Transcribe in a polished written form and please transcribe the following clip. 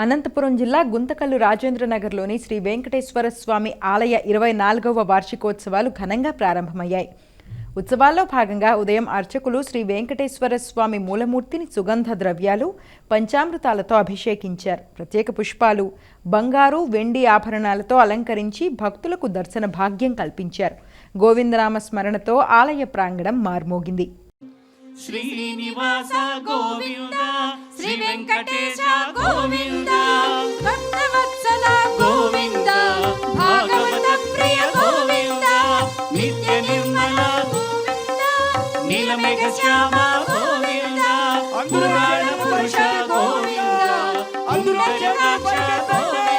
అనంతపురం జిల్లా గుంతకల్లు రాజేంద్రనగర్లోని శ్రీ వెంకటేశ్వర స్వామి ఆలయ 24వ వార్షికోత్సవాలు ఘనంగా ప్రారంభమయ్యాయి. ఉత్సవాల్లో భాగంగా ఉదయం అర్చకులు శ్రీ వెంకటేశ్వర స్వామి మూలమూర్తిని సుగంధ ద్రవ్యాలు, పంచామృతాలతో అభిషేకించారు. ప్రత్యేక పుష్పాలు, బంగారు, వెండి ఆభరణాలతో అలంకరించి భక్తులకు దర్శన భాగ్యం కల్పించారు. గోవిందనామ స్మరణతో ఆలయ ప్రాంగణం మార్మోగింది. శ్రీనివాస గోవింద, శ్రీ వెంకటేశ గోవింద, భక్తవత్సల గోవింద, భాగవత ప్రియ గోవింద, నిత్య నిర్మల గోవింద, నీలమేఘ శ్యామ గోవింద, పురాణ పురుష గోవింద, అంబుజనాక్ష గోవింద.